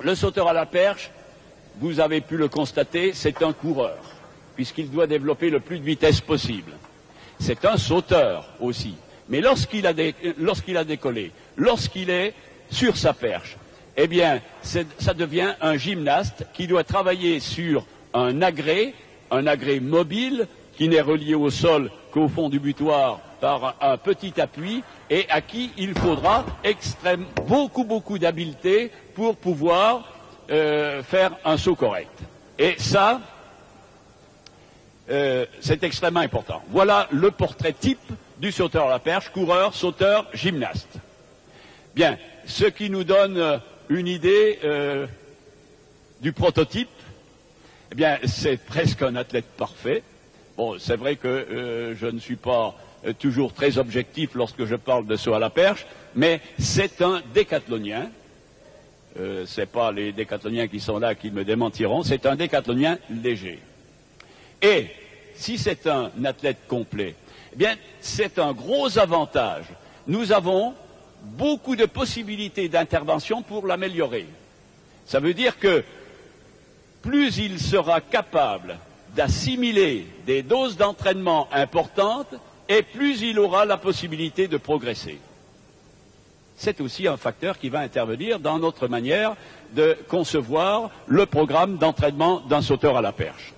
le sauteur à la perche, vous avez pu le constater, c'est un coureur, puisqu'il doit développer le plus de vitesse possible. C'est un sauteur aussi. Mais lorsqu'il a décollé, lorsqu'il est sur sa perche, eh bien, ça devient un gymnaste qui doit travailler sur un agrès mobile, qui n'est relié au sol qu'au fond du butoir par un petit appui, et à qui il faudra beaucoup d'habileté pour pouvoir faire un saut correct. Et ça, c'est extrêmement important. Voilà le portrait type du sauteur à la perche, coureur, sauteur, gymnaste. Bien, ce qui nous donne une idée du prototype, eh bien, c'est presque un athlète parfait. Bon, c'est vrai que je ne suis pas toujours très objectif lorsque je parle de saut à la perche, mais c'est un décathlonien. C'est pas les décathloniens qui sont là qui me démentiront, c'est un décathlonien léger. Et si c'est un athlète complet, eh bien, c'est un gros avantage. Nous avons beaucoup de possibilités d'intervention pour l'améliorer. Ça veut dire que plus il sera capable d'assimiler des doses d'entraînement importantes, et plus il aura la possibilité de progresser. C'est aussi un facteur qui va intervenir dans notre manière de concevoir le programme d'entraînement d'un sauteur à la perche.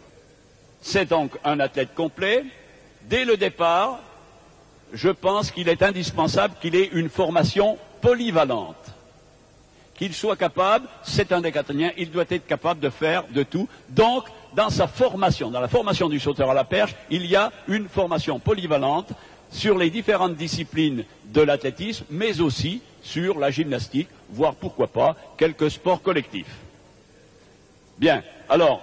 C'est donc un athlète complet. Dès le départ, je pense qu'il est indispensable qu'il ait une formation polyvalente. Qu'il soit capable, c'est un décathlonien, il doit être capable de faire de tout. Donc, dans sa formation, dans la formation du sauteur à la perche, il y a une formation polyvalente sur les différentes disciplines de l'athlétisme, mais aussi sur la gymnastique, voire pourquoi pas quelques sports collectifs. Bien, alors,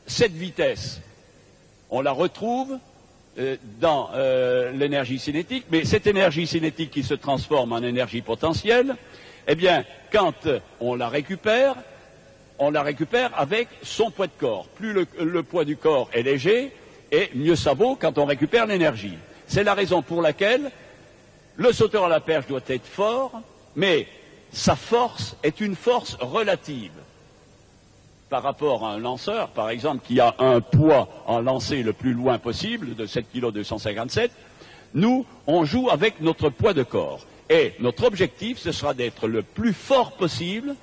cette vitesse, on la retrouve dans l'énergie cinétique, mais cette énergie cinétique qui se transforme en énergie potentielle, eh bien, quand on la récupère avec son poids de corps. Plus le poids du corps est léger, et mieux ça vaut quand on récupère l'énergie. C'est la raison pour laquelle le sauteur à la perche doit être fort, mais sa force est une force relative. Par rapport à un lanceur, par exemple, qui a un poids en lancer le plus loin possible, de 7,257 kg, nous, on joue avec notre poids de corps. Et notre objectif, ce sera d'être le plus fort possible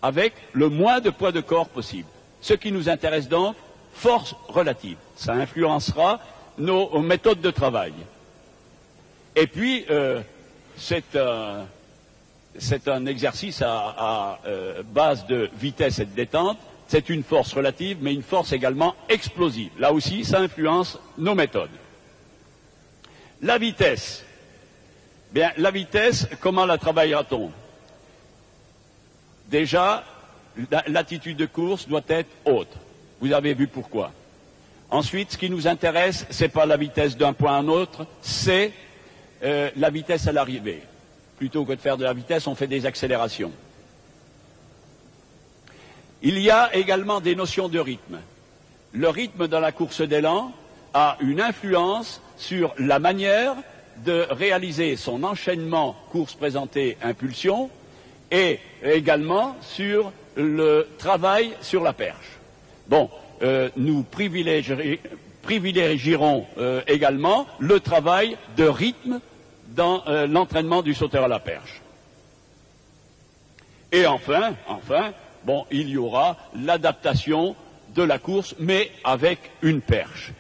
avec le moins de poids de corps possible. Ce qui nous intéresse donc, force relative. Ça influencera nos méthodes de travail. Et puis, c'est un exercice à base de vitesse et de détente. C'est une force relative, mais une force également explosive. Là aussi, ça influence nos méthodes. La vitesse. Bien, la vitesse, comment la travaillera-t-on? Déjà, l'attitude de course doit être haute. Vous avez vu pourquoi. Ensuite, ce qui nous intéresse, ce n'est pas la vitesse d'un point à un autre, c'est la vitesse à l'arrivée. Plutôt que de faire de la vitesse, on fait des accélérations. Il y a également des notions de rythme. Le rythme dans la course d'élan a une influence sur la manière de réaliser son enchaînement course présentée impulsion et également sur le travail sur la perche. Bon, nous privilégierons également le travail de rythme dans l'entraînement du sauteur à la perche. Et enfin, bon, il y aura l'adaptation de la course, mais avec une perche.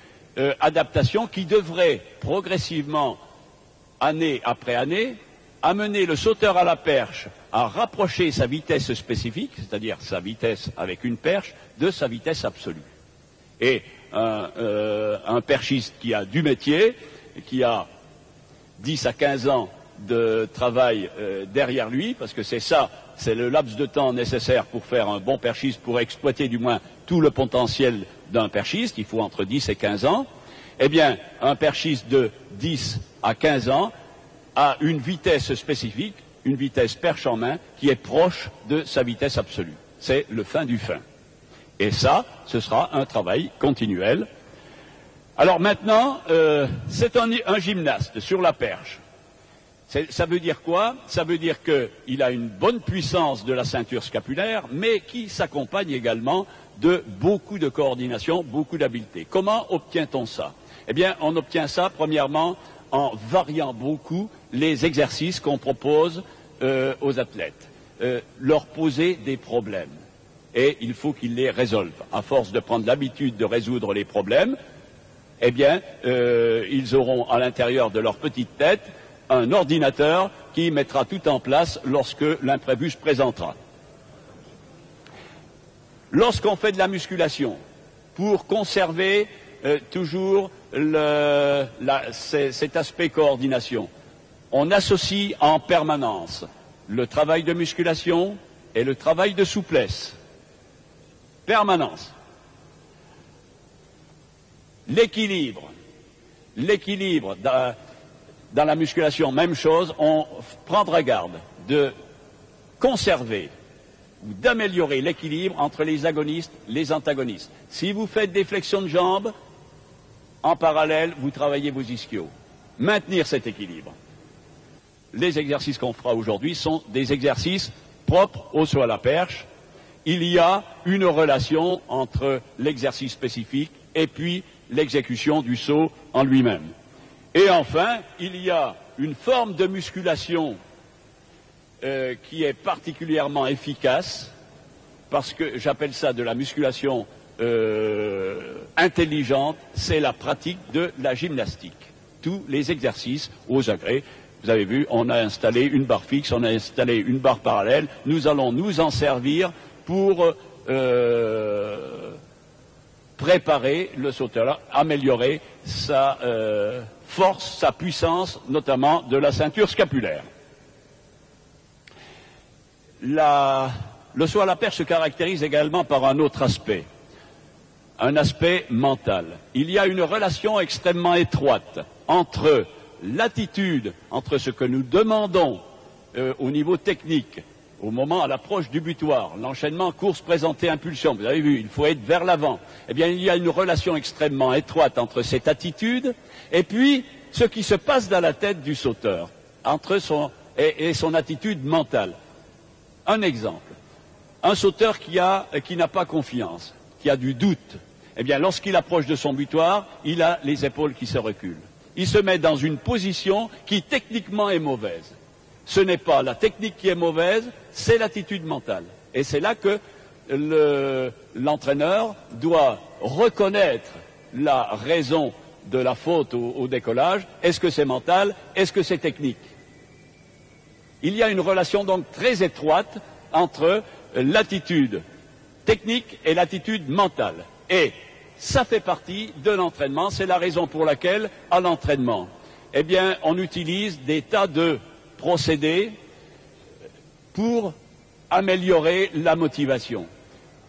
Adaptation qui devrait progressivement, année après année, amener le sauteur à la perche à rapprocher sa vitesse spécifique, c'est-à-dire sa vitesse avec une perche, de sa vitesse absolue. Et un perchiste qui a du métier, qui a 10 à 15 ans de travail derrière lui, parce que c'est ça, c'est le laps de temps nécessaire pour faire un bon perchiste, pour exploiter du moins tout le potentiel d'un perchiste, il faut entre 10 et 15 ans. Eh bien, un perchiste de 10 à 15 ans a une vitesse spécifique, une vitesse perche en main, qui est proche de sa vitesse absolue. C'est le fin du fin. Et ça, ce sera un travail continuel. Alors maintenant, c'est un gymnaste sur la perche. Ça veut dire quoi? Ça veut dire qu'il a une bonne puissance de la ceinture scapulaire, mais qui s'accompagne également de beaucoup de coordination, beaucoup d'habileté. Comment obtient-on ça? Eh bien, on obtient ça, premièrement, en variant beaucoup les exercices qu'on propose aux athlètes. Leur poser des problèmes. Et il faut qu'ils les résolvent. À force de prendre l'habitude de résoudre les problèmes, eh bien, ils auront à l'intérieur de leur petite tête un ordinateur qui mettra tout en place lorsque l'imprévu se présentera. Lorsqu'on fait de la musculation, pour conserver toujours cet aspect coordination, on associe en permanence le travail de musculation et le travail de souplesse. Permanence. L'équilibre. L'équilibre dans la musculation, même chose, on prendra garde de conserver ou d'améliorer l'équilibre entre les agonistes et les antagonistes. Si vous faites des flexions de jambes, en parallèle, vous travaillez vos ischios. Maintenir cet équilibre. Les exercices qu'on fera aujourd'hui sont des exercices propres au saut à la perche. Il y a une relation entre l'exercice spécifique et puis l'exécution du saut en lui-même. Et enfin, il y a une forme de musculation qui est particulièrement efficace, parce que j'appelle ça de la musculation intelligente, c'est la pratique de la gymnastique. Tous les exercices aux agrès. Vous avez vu, on a installé une barre fixe, on a installé une barre parallèle. Nous allons nous en servir pour préparer le sauteur, améliorer sa force, sa puissance, notamment de la ceinture scapulaire. Le saut à la perche se caractérise également par un autre aspect, un aspect mental. Il y a une relation extrêmement étroite entre l'attitude, entre ce que nous demandons au niveau technique, au moment à l'approche du butoir, l'enchaînement course présentée impulsion, vous avez vu, il faut être vers l'avant. Eh bien, il y a une relation extrêmement étroite entre cette attitude et puis ce qui se passe dans la tête du sauteur, entre son attitude mentale. Un exemple, un sauteur qui n'a pas confiance, qui a du doute, eh bien, lorsqu'il approche de son butoir, il a les épaules qui se reculent. Il se met dans une position qui techniquement est mauvaise. Ce n'est pas la technique qui est mauvaise, c'est l'attitude mentale. Et c'est là que l'entraîneur doit reconnaître la raison de la faute au décollage. Est-ce que c'est mental? Est-ce que c'est technique? Il y a une relation donc très étroite entre l'attitude technique et l'attitude mentale. Et ça fait partie de l'entraînement. C'est la raison pour laquelle, à l'entraînement, eh bien, on utilise des tas de procédés pour améliorer la motivation.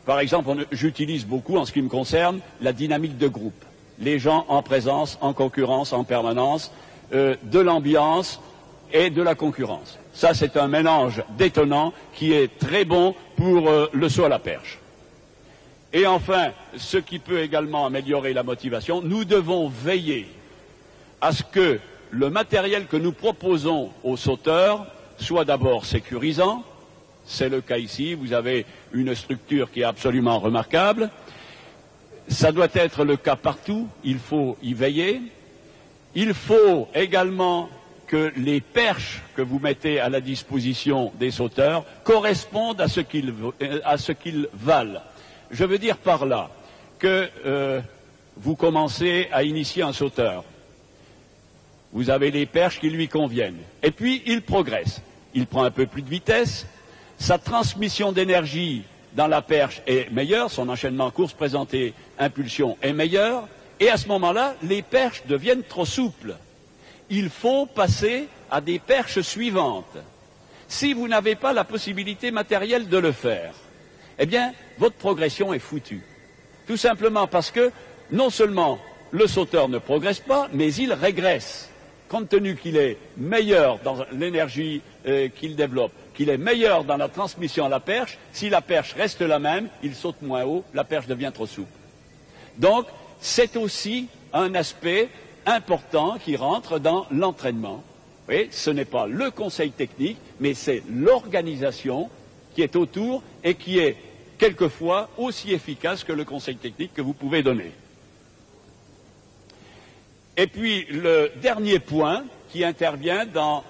Par exemple, j'utilise beaucoup, en ce qui me concerne, la dynamique de groupe. Les gens en présence, en concurrence, en permanence, de l'ambiance et de la concurrence. Ça, c'est un mélange détonnant qui est très bon pour le saut à la perche. Et enfin, ce qui peut également améliorer la motivation, nous devons veiller à ce que le matériel que nous proposons aux sauteurs soit d'abord sécurisant. C'est le cas ici, vous avez une structure qui est absolument remarquable. Ça doit être le cas partout, il faut y veiller. Il faut également que les perches que vous mettez à la disposition des sauteurs correspondent à ce qu'ils valent. Je veux dire par là que vous commencez à initier un sauteur. Vous avez les perches qui lui conviennent. Et puis, il progresse. Il prend un peu plus de vitesse. Sa transmission d'énergie dans la perche est meilleure. Son enchaînement course présentée impulsion est meilleur. Et à ce moment-là, les perches deviennent trop souples. Il faut passer à des perches suivantes. Si vous n'avez pas la possibilité matérielle de le faire, eh bien, votre progression est foutue. Tout simplement parce que, non seulement le sauteur ne progresse pas, mais il régresse. Compte tenu qu'il est meilleur dans l'énergie qu'il développe, qu'il est meilleur dans la transmission à la perche, si la perche reste la même, il saute moins haut, la perche devient trop souple. Donc, c'est aussi un aspect important qui rentre dans l'entraînement. Vous voyez, ce n'est pas le conseil technique, mais c'est l'organisation qui est autour et qui est quelquefois aussi efficace que le conseil technique que vous pouvez donner. Et puis, le dernier point qui intervient dans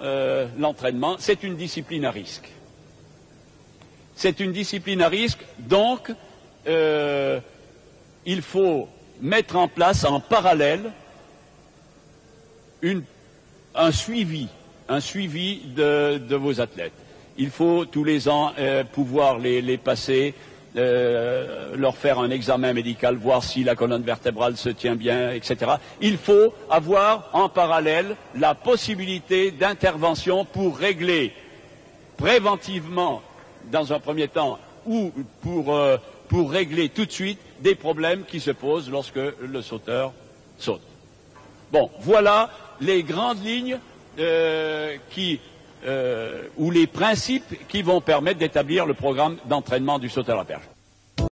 l'entraînement, c'est une discipline à risque. C'est une discipline à risque, donc il faut mettre en place en parallèle un suivi de vos athlètes. Il faut tous les ans pouvoir les passer, leur faire un examen médical, voir si la colonne vertébrale se tient bien, etc. Il faut avoir en parallèle la possibilité d'intervention pour régler préventivement, dans un premier temps, ou pour régler tout de suite des problèmes qui se posent lorsque le sauteur saute. Bon, voilà les grandes lignes ou les principes qui vont permettre d'établir le programme d'entraînement du sauteur à la perche.